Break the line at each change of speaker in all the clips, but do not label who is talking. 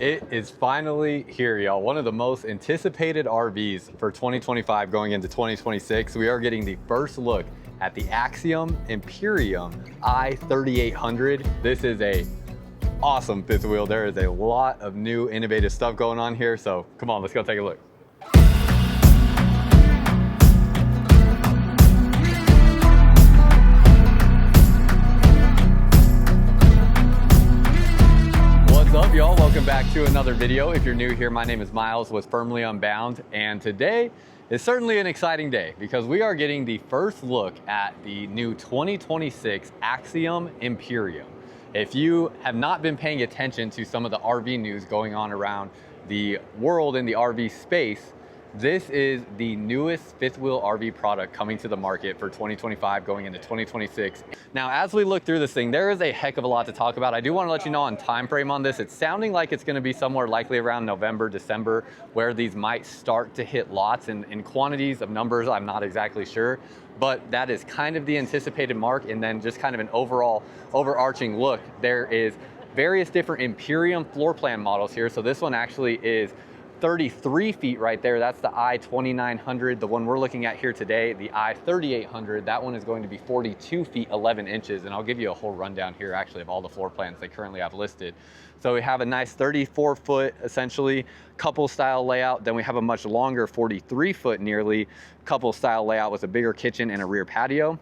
It is finally here, y'all. One of the most anticipated RVs for 2025 going into 2026. We are getting the first look at the Axiom Imperium I3800. This is a awesome fifth wheel. There is a lot of new innovative stuff going on here. So come on, let's go take a look. What's up, y'all? Welcome back to another video. If you're new here, my name is Myles with Firmly Unbound, and today is certainly an exciting day because we are getting the first look at the new 2026 Axiom Imperium. If you have not been paying attention to some of the RV news going on around the world in the RV space, this is the newest fifth wheel RV product coming to the market for 2025 going into 2026. Now, as we look through this thing, there is a heck of a lot to talk about. I do want to let you know on time frame on this. It's sounding like it's going to be somewhere likely around November, December, where these might start to hit lots in quantities of numbers. I'm not exactly sure, but that is kind of the anticipated mark. And then just kind of an overall overarching look, there is various different Imperium floor plan models here. So this one actually is 33 feet right there. That's the I2900. The one we're looking at here today, the I3800, that one is going to be 42 feet 11 inches. And I'll give you a whole rundown here actually of all the floor plans they currently have listed. So we have a nice 34 foot essentially couple style layout. Then we have a much longer 43 foot nearly couple style layout with a bigger kitchen and a rear patio.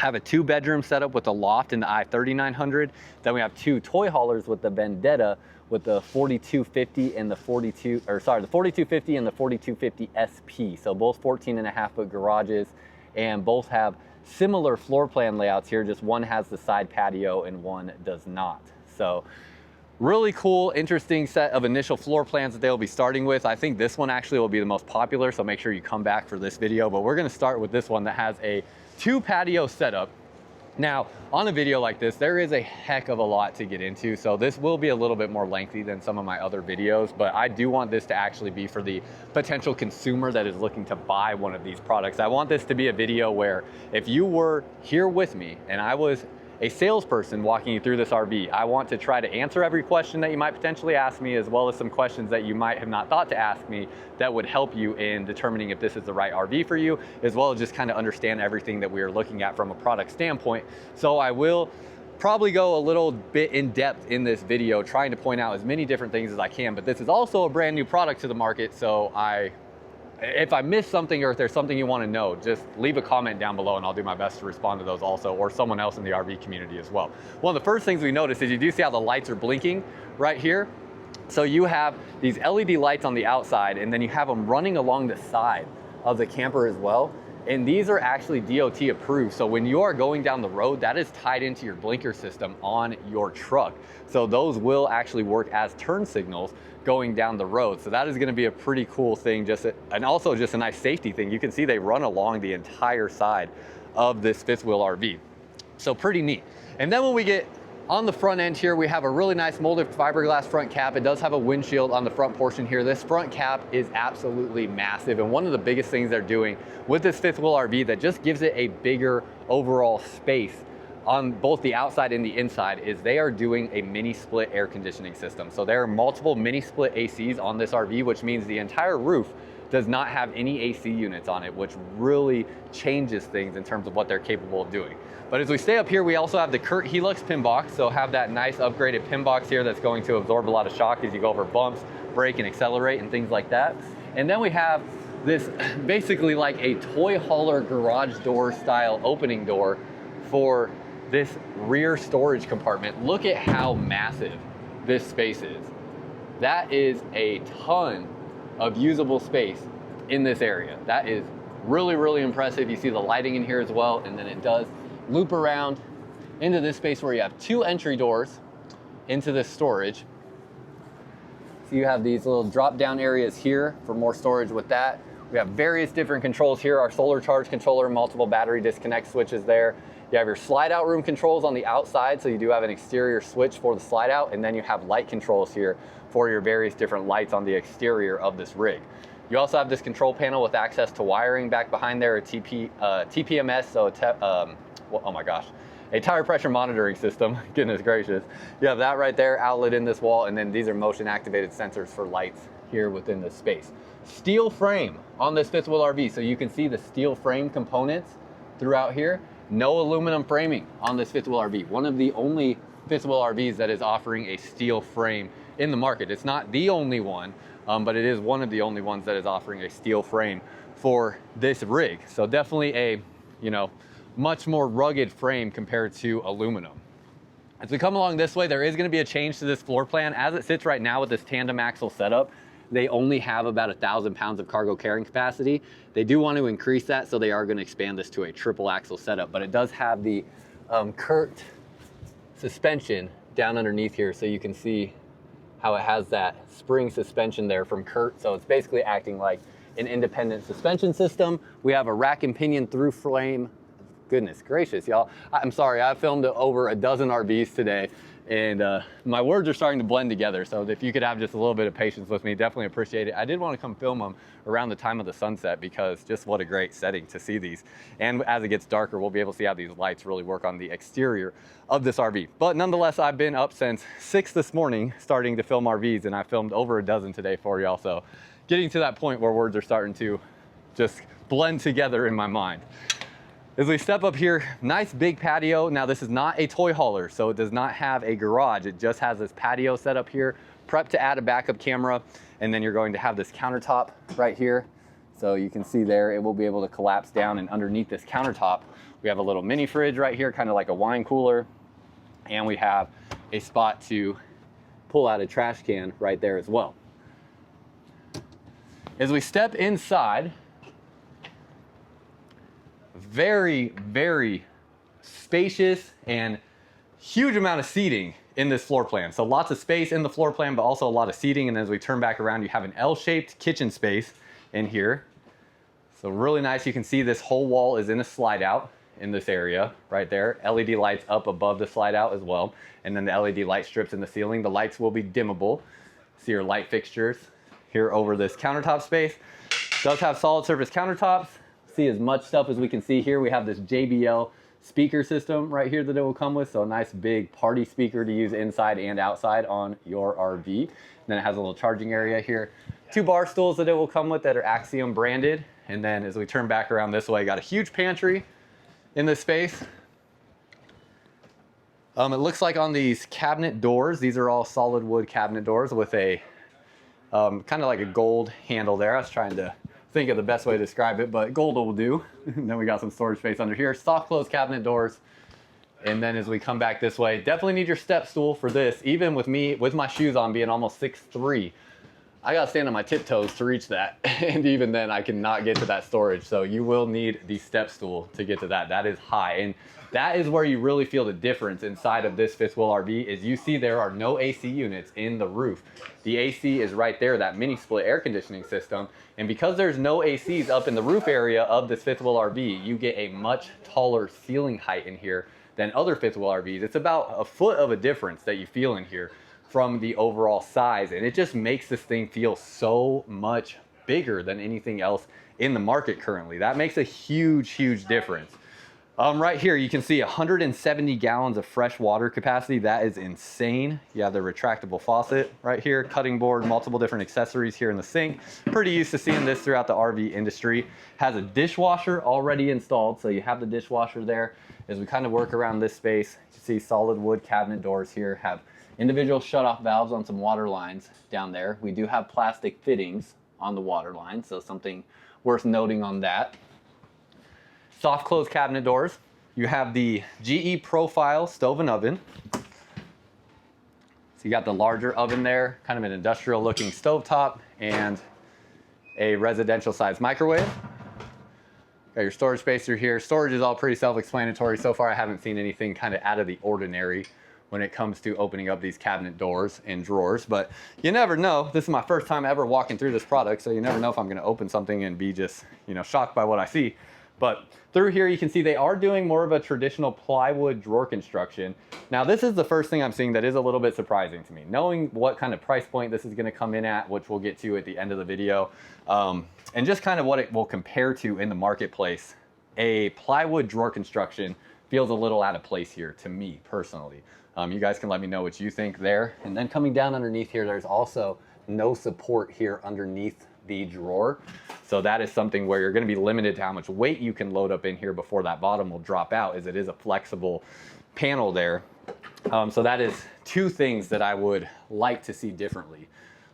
Have a 2-bedroom setup with a loft in the I3900. Then we have 2 toy haulers with the Vendetta with the 4250 and the 4250 and the 4250 SP. So both 14.5-foot garages, and both have similar floor plan layouts here, just one has the side patio and one does not. So really cool, interesting set of initial floor plans that they'll be starting with. I think this one actually will be the most popular, so make sure you come back for this video. But we're gonna start with this one that has a 2 patio setup. Now, on a video like this, there is a heck of a lot to get into, so this will be a little bit more lengthy than some of my other videos, but I do want this to actually be for the potential consumer that is looking to buy one of these products. I want this to be a video where if you were here with me and I was a salesperson walking you through this RV, I want to try to answer every question that you might potentially ask me, as well as some questions that you might have not thought to ask me that would help you in determining if this is the right RV for you, as well as just kind of understand everything that we are looking at from a product standpoint. So I will probably go a little bit in depth in this video, trying to point out as many different things as I can, but this is also a brand new product to the market, so if I miss something or if there's something you want to know, just leave a comment down below and I'll do my best to respond to those also, or someone else in the RV community as well. One of the first things we notice is you do see how the lights are blinking right here. So you have these LED lights on the outside, and then you have them running along the side of the camper as well. And these are actually DOT approved. So when you are going down the road, that is tied into your blinker system on your truck. So those will actually work as turn signals going down the road. So that is gonna be a pretty cool thing, and also just a nice safety thing. You can see they run along the entire side of this fifth wheel RV. So pretty neat. And then when we get on the front end here, we have a really nice molded fiberglass front cap. It does have a windshield on the front portion here. This front cap is absolutely massive. And one of the biggest things they're doing with this fifth wheel RV that just gives it a bigger overall space on both the outside and the inside is they are doing a mini split air conditioning system. So there are multiple mini split ACs on this RV, which means the entire roof does not have any AC units on it, which really changes things in terms of what they're capable of doing. But as we stay up here, we also have the Kurt Helix pin box. So have that nice upgraded pin box here that's going to absorb a lot of shock as you go over bumps, brake and accelerate and things like that. And then we have this basically like a toy hauler garage door style opening door for this rear storage compartment. Look at how massive this space is. That is a ton of usable space in this area. That is really, really impressive. You see the lighting in here as well, and then it does loop around into this space where you have 2 entry doors into this storage. So you have these little drop down areas here for more storage with that. We have various different controls here. Our solar charge controller, multiple battery disconnect switches there. You have your slide out room controls on the outside, so you do have an exterior switch for the slide out, and then you have light controls here for your various different lights on the exterior of this rig. You also have this control panel with access to wiring back behind there, a TPMS, so oh my gosh, a tire pressure monitoring system. Goodness gracious. You have that right there, outlet in this wall, and then these are motion activated sensors for lights here within this space. Steel frame on this fifth wheel RV, so you can see the steel frame components throughout here. No aluminum framing on this fifth wheel RV. One of the only fifth wheel RVs that is offering a steel frame in the market. It's not the only one, but it is one of the only ones that is offering a steel frame for this rig. So definitely a, you know, much more rugged frame compared to aluminum. As we come along this way, there is going to be a change to this floor plan. As it sits right now with this tandem axle setup, they only have about 1,000 pounds of cargo carrying capacity. They do want to increase that, so they are going to expand this to a triple axle setup, but it does have the Kurt suspension down underneath here, so you can see how it has that spring suspension there from Kurt. So it's basically acting like an independent suspension system. We have a rack and pinion through frame. Goodness gracious, y'all. I'm sorry, I filmed over a dozen RVs today, and my words are starting to blend together. So if you could have just a little bit of patience with me, definitely appreciate it. I did want to come film them around the time of the sunset, because just what a great setting to see these. And as it gets darker, we'll be able to see how these lights really work on the exterior of this RV. But nonetheless, I've been up since 6 this morning starting to film RVs, and I filmed over a dozen today for y'all. So getting to that point where words are starting to just blend together in my mind. As we step up here, nice big patio. Now this is not a toy hauler, so it does not have a garage. It just has this patio set up here, prepped to add a backup camera. And then you're going to have this countertop right here. So you can see there, it will be able to collapse down, and underneath this countertop, we have a little mini fridge right here, kind of like a wine cooler. And we have a spot to pull out a trash can right there as well. As we step inside, very, very spacious and huge amount of seating in this floor plan. So lots of space in the floor plan, but also a lot of seating. And as we turn back around, you have an L-shaped kitchen space in here. So really nice. You can see this whole wall is in a slide out in this area right there. LED lights up above the slide out as well. And then the LED light strips in the ceiling. The lights will be dimmable. See your light fixtures here over this countertop space. Does have solid surface countertops. See as much stuff as we can see here. We have this JBL speaker system right here that it will come with. So a nice big party speaker to use inside and outside on your RV. And then it has a little charging area here. 2 bar stools that it will come with that are Axiom branded. And then as we turn back around this way, got a huge pantry in this space. It looks like on these cabinet doors, these are all solid wood cabinet doors with a kind of like a gold handle there. I was trying to think of the best way to describe it, but gold will do. And then we got some storage space under here, soft close cabinet doors. And then as we come back this way, definitely need your step stool for this. Even with me, with my shoes on being almost 6'3", I gotta stand on my tiptoes to reach that. And even then I cannot get to that storage. So you will need the step stool to get to that. That is high. And that is where you really feel the difference inside of this fifth wheel RV is you see there are no AC units in the roof. The AC is right there, that mini split air conditioning system. And because there's no ACs up in the roof area of this fifth wheel RV, you get a much taller ceiling height in here than other fifth wheel RVs. It's about a foot of a difference that you feel in here from the overall size. And it just makes this thing feel so much bigger than anything else in the market currently. That makes a huge, huge difference. Right here, you can see 170 gallons of fresh water capacity. That is insane. You have the retractable faucet right here, cutting board, multiple different accessories here in the sink. Pretty used to seeing this throughout the RV industry. Has a dishwasher already installed, so you have the dishwasher there. As we kind of work around this space, you see solid wood cabinet doors here, have individual shutoff valves on some water lines down there. We do have plastic fittings on the water line, so something worth noting on that. Soft close cabinet doors. You have the GE Profile stove and oven. So you got the larger oven there, kind of an industrial looking stovetop, and a residential size microwave. Got your storage space through here. Storage is all pretty self-explanatory. So far I haven't seen anything kind of out of the ordinary when it comes to opening up these cabinet doors and drawers, but you never know. This is my first time ever walking through this product, so you never know if I'm gonna open something and be just, you know, shocked by what I see. But through here, you can see they are doing more of a traditional plywood drawer construction. Now, this is the first thing I'm seeing that is a little bit surprising to me. Knowing what kind of price point this is gonna come in at, which we'll get to at the end of the video, and just kind of what it will compare to in the marketplace. A plywood drawer construction feels a little out of place here to me personally. You guys can let me know what you think there. And then coming down underneath here, there's also no support here underneath the drawer. So that is something where you're going to be limited to how much weight you can load up in here before that bottom will drop out, as it is a flexible panel there. So that is two things that I would like to see differently.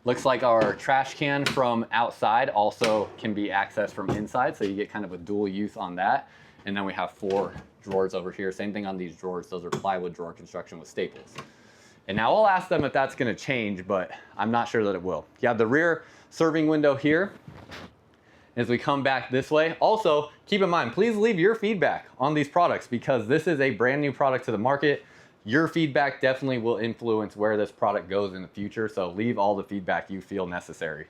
Looks like our trash can from outside also can be accessed from inside, so you get kind of a dual use on that. And then we have 4 drawers over here. Same thing on these drawers. Those are plywood drawer construction with staples. And now I'll ask them if that's going to change, but I'm not sure that it will. You have the rear serving window here. As we come back this way, also keep in mind, please leave your feedback on these products, because this is a brand new product to the market. Your feedback definitely will influence where this product goes in the future, so leave all the feedback you feel necessary.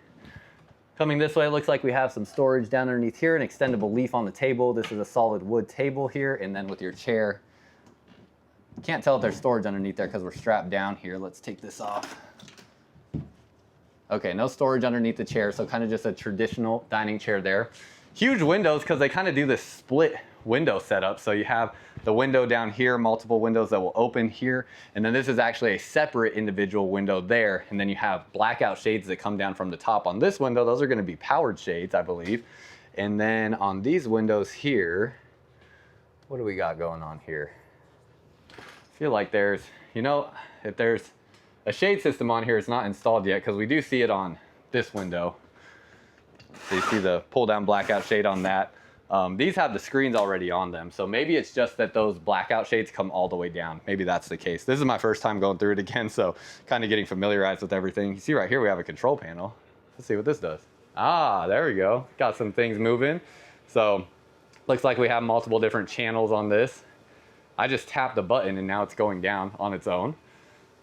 Coming this way, it looks like we have some storage down underneath here, an extendable leaf on the table. This is a solid wood table here, and then with your chair, can't tell if there's storage underneath there because we're strapped down here. Let's take this off. Okay, no storage underneath the chair, so kind of just a traditional dining chair there. Huge windows, because they kind of do this split window setup. So you have the window down here, multiple windows that will open here, and then this is actually a separate individual window there, and then you have blackout shades that come down from the top on this window. Those are going to be powered shades, I believe. And then on these windows here, what do we got going on here? I feel like there's, you know, if there's a shade system on here, it's not installed yet, because we do see it on this window. So you see the pull down blackout shade on that. These have the screens already on them, so maybe it's just that those blackout shades come all the way down. Maybe that's the case. This is my first time going through it again, so kind of getting familiarized with everything. You see right here we have a control panel. Let's see what this does. Ah, there we go. Got some things moving. So looks like we have multiple different channels on this. I just tapped the button and now it's going down on its own.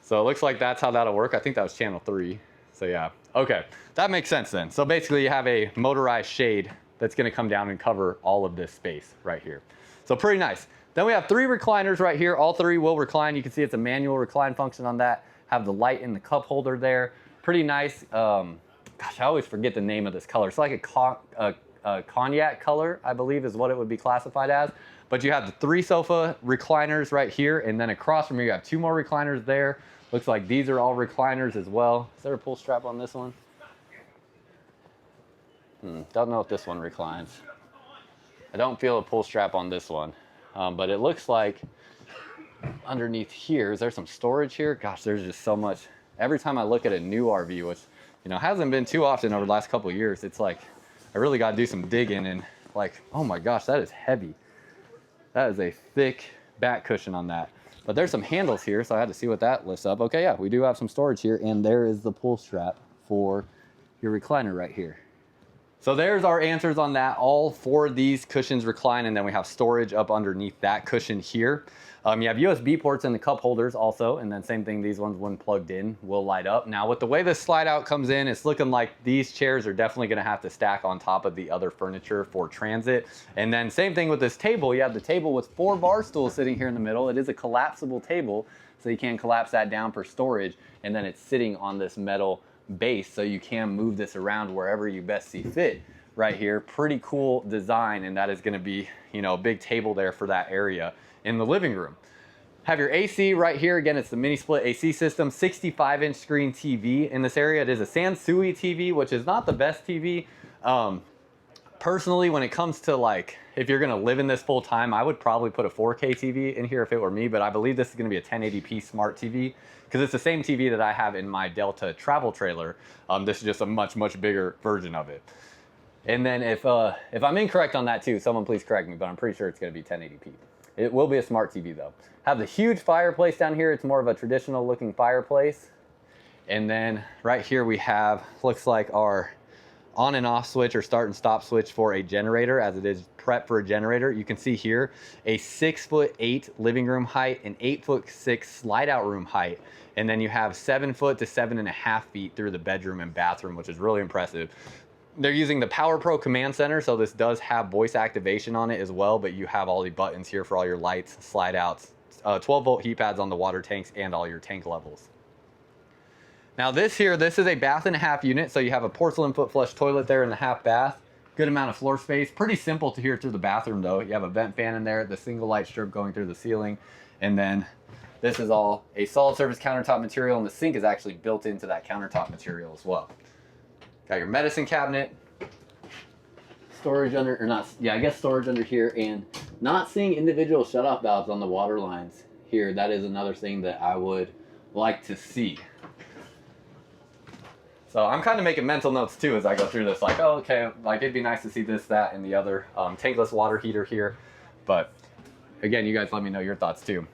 So it looks like that's how that'll work. I think that was channel 3. So yeah, okay, that makes sense then. So basically you have a motorized shade that's going to come down and cover all of this space right here. So pretty nice. Then we have 3 recliners right here. All 3 will recline. You can see it's a manual recline function on that. Have the light in the cup holder there. Pretty nice. Gosh, I always forget the name of this color. It's like a cognac color, I believe is what it would be classified as. But you have the 3 sofa recliners right here, and then across from here you have 2 more recliners there. Looks like these are all recliners as well. Is there a pull strap on this one? Don't know if this one reclines. I don't feel a pull strap on this one, but it looks like underneath here, is there some storage here? Gosh, there's just so much. Every time I look at a new RV, which, you know, hasn't been too often over the last couple of years, it's like, I really got to do some digging, and like, oh my gosh, that is heavy. That is a thick back cushion on that. But there's some handles here, so I had to see what that lifts up. Okay, yeah, we do have some storage here, and there is the pull strap for your recliner right here. So there's our answers on that. All 4 of these cushions recline, and then we have storage up underneath that cushion here. You have USB ports in the cup holders also, and then same thing, these ones when plugged in will light up. Now with the way this slide out comes in, it's looking like these chairs are definitely gonna have to stack on top of the other furniture for transit. And then same thing with this table. You have the table with 4 bar stools sitting here in the middle. It is a collapsible table, so you can collapse that down for storage, and then it's sitting on this metal base, so you can move this around wherever you best see fit right here. Pretty cool design, and that is gonna be, you know, a big table there for that area in the living room. Have your AC right here. Again, it's the mini split AC system, 65-inch screen TV in this area. It is a Sansui TV, which is not the best TV. Personally, when it comes to like, if you're gonna live in this full time, I would probably put a 4K TV in here if it were me, but I believe this is gonna be a 1080p smart TV, because it's the same TV that I have in my Delta travel trailer. This is just a much, much bigger version of it. And then if I'm incorrect on that too, someone please correct me, but I'm pretty sure it's gonna be 1080p. It will be a smart TV though. Have the huge fireplace down here. It's more of a traditional looking fireplace. And then right here we have, looks like our on and off switch or start and stop switch for a generator, as it is prep for a generator. You can see here a 6'8" living room height and 8'6" slide out room height. And then you have 7 foot to 7.5 feet through the bedroom and bathroom, which is really impressive. They're using the Power Pro Command Center, so this does have voice activation on it as well, but you have all the buttons here for all your lights, slide outs, 12-volt heat pads on the water tanks, and all your tank levels. Now this is a 1.5 bath unit, so you have a porcelain foot flush toilet there in the half bath. Good amount of floor space. Pretty simple to hear through the bathroom though. You have a vent fan in there, the single light strip going through the ceiling, and then this is all a solid surface countertop material, and the sink is actually built into that countertop material as well. Got your medicine cabinet, storage under, or not, yeah, I guess storage under here, and not seeing individual shutoff valves on the water lines here. That is another thing that I would like to see. So I'm kind of making mental notes too as I go through this, like, oh, okay, like it'd be nice to see this, that, and the other. Tankless water heater here. But again, you guys let me know your thoughts too.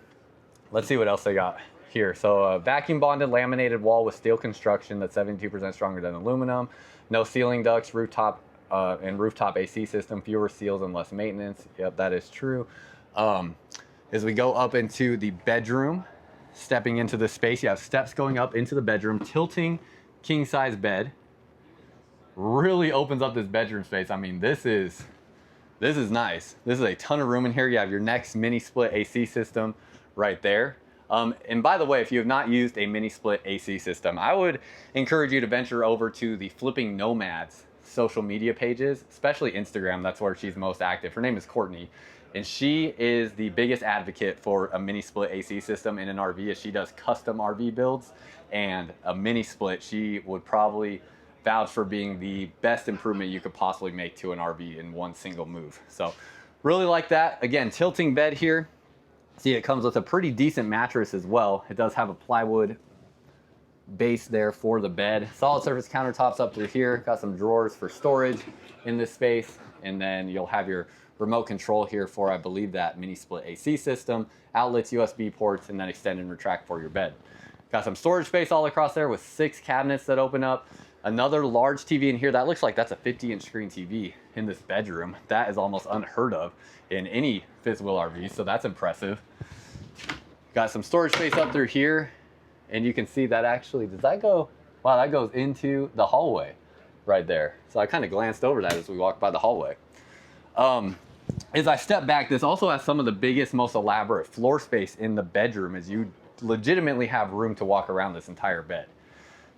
Let's see what else they got here. So vacuum bonded laminated wall with steel construction that's 72% stronger than aluminum. No ceiling ducts, rooftop and rooftop AC system, fewer seals and less maintenance. Yep, that is true. As we go up into the bedroom, stepping into the space, you have steps going up into the bedroom, tilting king size bed. Really opens up this bedroom space. I mean, this is nice. This is a ton of room in here. You have your next mini split AC system right there. And by the way, if you have not used a mini split AC system, I would encourage you to venture over to the Flipping Nomads social media pages, especially Instagram. That's where she's most active. Her name is Courtney, and she is the biggest advocate for a mini split AC system in an RV, as she does custom RV builds. And a mini split, she would probably vouch for being the best improvement you could possibly make to an RV in one single move. So really like that. Again, tilting bed here. See, it comes with a pretty decent mattress as well. It does have a plywood base there for the bed. Solid surface countertops up through here. Got some drawers for storage in this space. And then you'll have your remote control here for, I believe, that mini split AC system, outlets, USB ports, and then extend and retract for your bed. Got some storage space all across there with 6 cabinets that open up. Another large TV in here. That looks like that's a 50-inch screen TV in this bedroom. That is almost unheard of in any fifth wheel RV, so that's impressive. Got some storage space up through here, and you can see that actually, does that go? Wow, that goes into the hallway right there. So I kind of glanced over that as we walked by the hallway. As I step back, this also has some of the biggest, most elaborate floor space in the bedroom, as you legitimately have room to walk around this entire bed.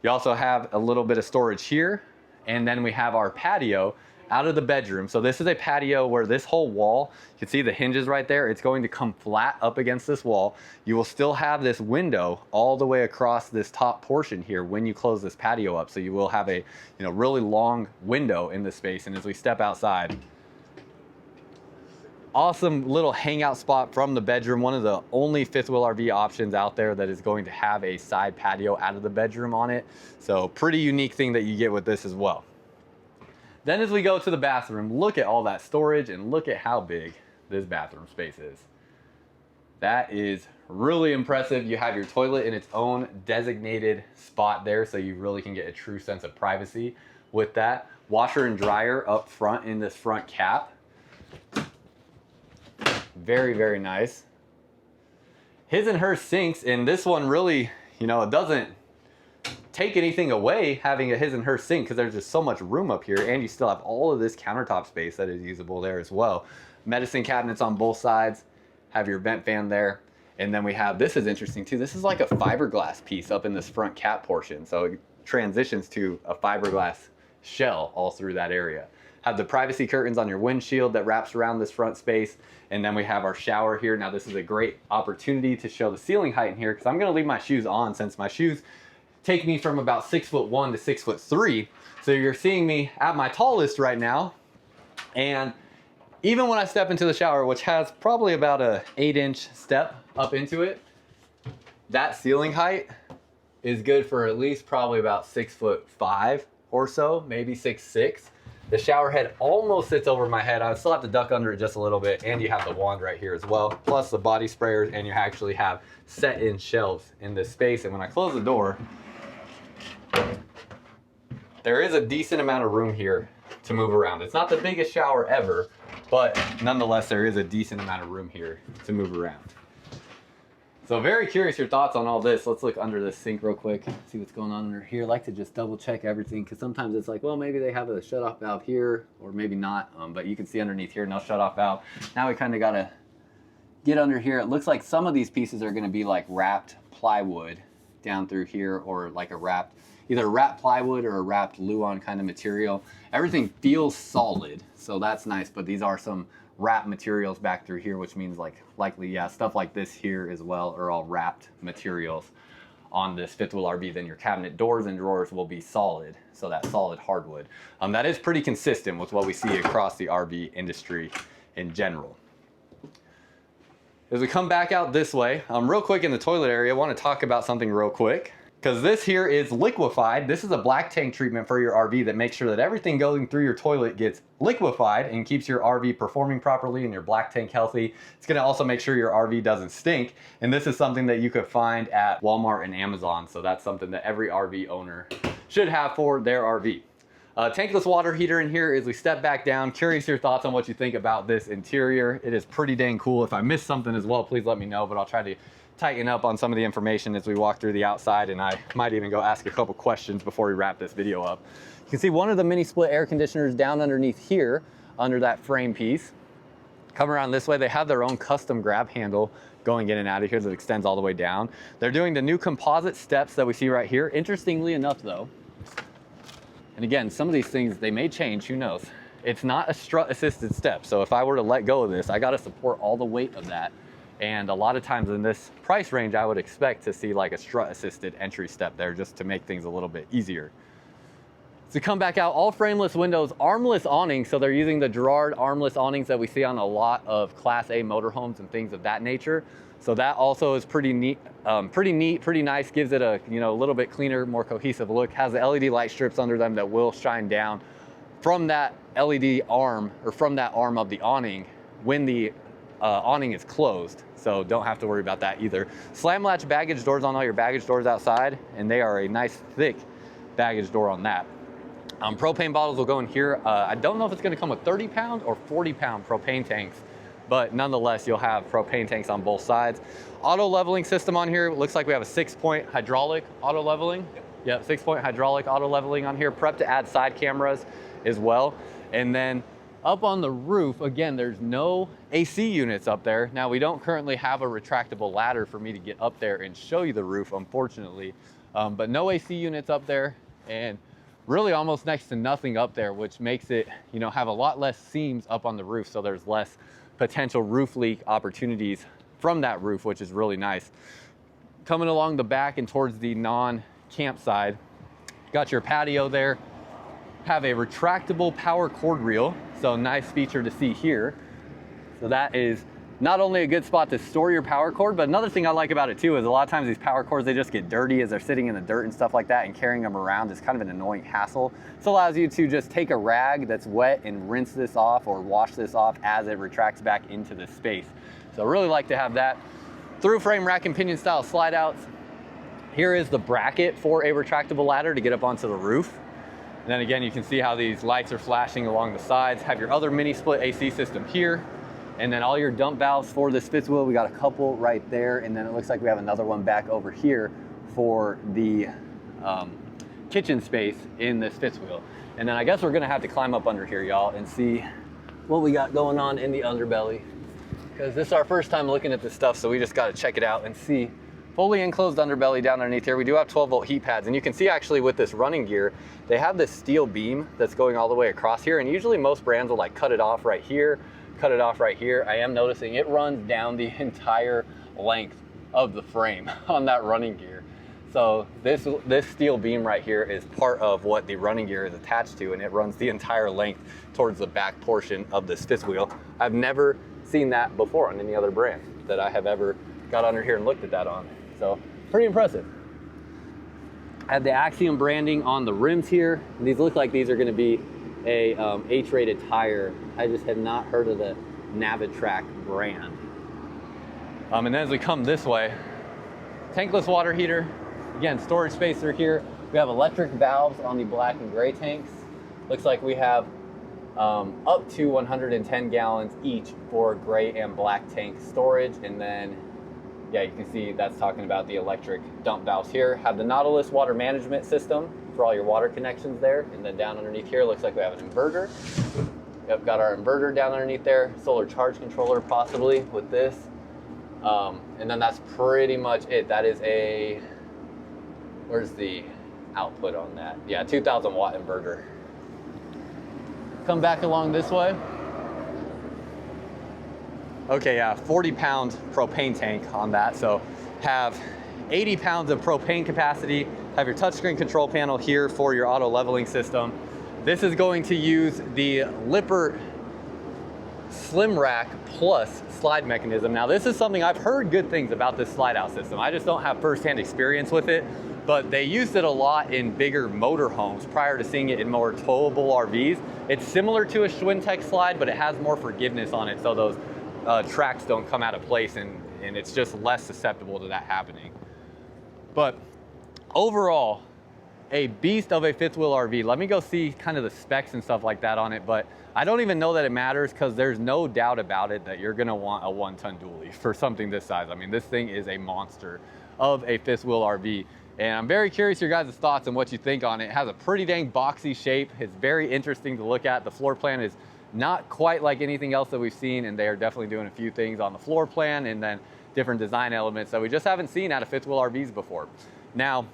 You also have a little bit of storage here, and then we have our patio out of the bedroom. So this is a patio where this whole wall, you can see the hinges right there, it's going to come flat up against this wall. You will still have this window all the way across this top portion here when you close this patio up. So you will have a really long window in this space. And as we step outside, awesome little hangout spot from the bedroom. One of the only fifth wheel RV options out there that is going to have a side patio out of the bedroom on it. So pretty unique thing that you get with this as well. Then as we go to the bathroom, look at all that storage and look at how big this bathroom space is. That is really impressive. You have your toilet in its own designated spot there, so you really can get a true sense of privacy with that. Washer and dryer up front in this front cap. Very, very nice. His and her sinks, and this one really, it doesn't take anything away having a his and her sink, because there's just so much room up here, and you still have all of this countertop space that is usable there as well. Medicine cabinets on both sides, have your vent fan there, and then we have, this is interesting too, this is like a fiberglass piece up in this front cap portion, so it transitions to a fiberglass shell all through that area. Have the privacy curtains on your windshield that wraps around this front space, and then we have our shower here. Now this is a great opportunity to show the ceiling height in here, because I'm going to leave my shoes on since my shoes take me from about 6'1" to 6'3". So you're seeing me at my tallest right now. And even when I step into the shower, which has probably about a 8-inch step up into it, that ceiling height is good for at least probably about 6'5" or so, maybe 6'6". The shower head almost sits over my head. I would still have to duck under it just a little bit, and you have the wand right here as well, plus the body sprayers, and you actually have set-in shelves in this space. And when I close the door, there is a decent amount of room here to move around. It's not the biggest shower ever, but nonetheless, there is a decent amount of room here to move around. So very curious your thoughts on all this. Let's look under this sink real quick, see what's going on under here. I like to just double check everything, because sometimes it's like, well, maybe they have a shutoff valve here, or maybe not, but you can see underneath here, no shutoff valve. Now we kind of got to get under here. It looks like some of these pieces are going to be like wrapped plywood down through here, or like a wrapped either wrapped plywood or a wrapped Luan kind of material. Everything feels solid, so that's nice, but these are some wrapped materials back through here, which means likely, yeah, stuff like this here as well are all wrapped materials on this fifth wheel RV. Then your cabinet doors and drawers will be solid, so that solid hardwood. That is pretty consistent with what we see across the RV industry in general. As we come back out this way, real quick in the toilet area, I want to talk about something real quick, because this here is liquefied. This is a black tank treatment for your RV that makes sure that everything going through your toilet gets liquefied and keeps your RV performing properly and your black tank healthy. It's going to also make sure your RV doesn't stink. And this is something that you could find at Walmart and Amazon. So that's something that every RV owner should have for their RV. Tankless water heater in here as we step back down. Curious your thoughts on what you think about this interior. It is pretty dang cool. If I missed something as well, please let me know, but I'll try to tighten up on some of the information as we walk through the outside, and I might even go ask a couple questions before we wrap this video up. You can see one of the mini split air conditioners down underneath here under that frame piece. Come around this way, they have their own custom grab handle going in and out of here that extends all the way down. They're doing the new composite steps that we see right here. Interestingly enough though, and again, some of these things, they may change, who knows. It's not a strut assisted step. So if I were to let go of this, I gotta support all the weight of that. And a lot of times in this price range, I would expect to see like a strut assisted entry step there just to make things a little bit easier. To come back out, all frameless windows, armless awnings. So they're using the Girard armless awnings that we see on a lot of Class A motorhomes and things of that nature. So that also is pretty neat, pretty nice. Gives it a little bit cleaner, more cohesive look. Has the LED light strips under them that will shine down from that LED arm, or from that arm of the awning when the awning is closed. So don't have to worry about that either. Slam latch baggage doors on all your baggage doors outside, and they are a nice thick baggage door on that. Propane bottles will go in here. I don't know if it's going to come with 30-pound or 40-pound propane tanks, but nonetheless, you'll have propane tanks on both sides. Auto leveling system on here. Looks like we have a 6-point hydraulic auto leveling. Yep, 6-point hydraulic auto leveling on here. Prep to add side cameras as well. And then up on the roof, again, there's no AC units up there. Now, we don't currently have a retractable ladder for me to get up there and show you the roof, unfortunately. But no AC units up there, and really almost next to nothing up there, which makes it, have a lot less seams up on the roof. So there's less potential roof leak opportunities from that roof, which is really nice. Coming along the back and towards the non-camp side, got your patio there. Have a retractable power cord reel. So nice feature to see here. So that is not only a good spot to store your power cord, but another thing I like about it too is a lot of times these power cords, they just get dirty as they're sitting in the dirt and stuff like that, and carrying them around is kind of an annoying hassle. This allows you to just take a rag that's wet and rinse this off or wash this off as it retracts back into the space. So I really like to have that. Through frame rack and pinion style slide outs. Here is the bracket for a retractable ladder to get up onto the roof. And then again, you can see how these lights are flashing along the sides. Have your other mini split AC system here. And then all your dump valves for this fifth wheel, we got a couple right there. And then it looks like we have another one back over here for the kitchen space in this fifth wheel. And then I guess we're gonna have to climb up under here, y'all, and see what we got going on in the underbelly. Because this is our first time looking at this stuff, so we just gotta check it out and see. Fully enclosed underbelly down underneath here. We do have 12-volt heat pads, and you can see actually with this running gear, they have this steel beam that's going all the way across here, and usually most brands will like cut it off right here, cut it off right here. I am noticing it runs down the entire length of the frame on that running gear. So this steel beam right here is part of what the running gear is attached to, and it runs the entire length towards the back portion of this fifth wheel. I've never seen that before on any other brand that I have ever got under here and looked at that on. So pretty impressive. I have the Axiom branding on the rims here. These look like these are going to be a H-rated tire. I just have not heard of the Navitrack brand. And then as we come this way, tankless water heater. Again, storage space through here. We have electric valves on the black and gray tanks. Looks like we have up to 110 gallons each for gray and black tank storage. And then, yeah, you can see that's talking about the electric dump valves here. Have the Nautilus water management system for all your water connections there. And then down underneath here, looks like we have an inverter. Yep, got our inverter down underneath there. Solar charge controller possibly with this. And then that's pretty much it. That is a, where's the output on that. Yeah, 2000 watt inverter. Come back along this way. Okay, yeah, 40-pound propane tank on that. So have 80 pounds of propane capacity, have your touchscreen control panel here for your auto leveling system. This is going to use the Lippert Slim Rack Plus slide mechanism. Now this is something I've heard good things about this slide out system. I just don't have firsthand experience with it, but they used it a lot in bigger motorhomes prior to seeing it in more towable RVs. It's similar to a Schwintek slide, but it has more forgiveness on it, so those tracks don't come out of place, and it's just less susceptible to that happening. But overall, a beast of a fifth wheel RV. Let me go see kind of the specs and stuff like that on it, but I don't even know that it matters because there's no doubt about it that you're gonna want a 1-ton dually for something this size. I mean, this thing is a monster of a fifth wheel RV. And I'm very curious your guys' thoughts and what you think on it. It has a pretty dang boxy shape. It's very interesting to look at. The floor plan is not quite like anything else that we've seen, and they are definitely doing a few things on the floor plan and then different design elements that we just haven't seen out of fifth wheel RVs before. Now,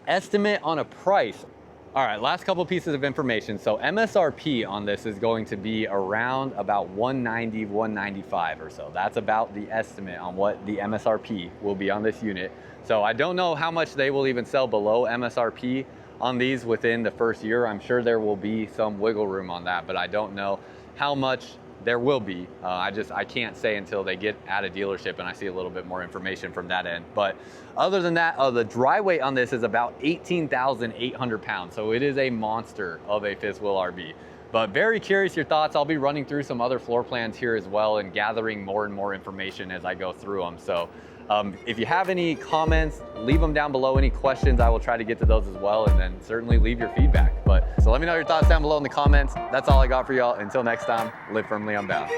estimate on a price. All right, last couple pieces of information. So MSRP on this is going to be around about 190, 195 or so. That's about the estimate on what the MSRP will be on this unit. So I don't know how much they will even sell below MSRP on these within the first year. I'm sure there will be some wiggle room on that, but I don't know how much there will be. I can't say until they get at a dealership and I see a little bit more information from that end. But other than that, the dry weight on this is about 18,800 pounds. So it is a monster of a fifth wheel RV. But very curious your thoughts. I'll be running through some other floor plans here as well and gathering more and more information as I go through them. So if you have any comments, leave them down below. Any questions, I will try to get to those as well, and then certainly leave your feedback. So let me know your thoughts down below in the comments. That's all I got for y'all. Until next time, live firmly unbound.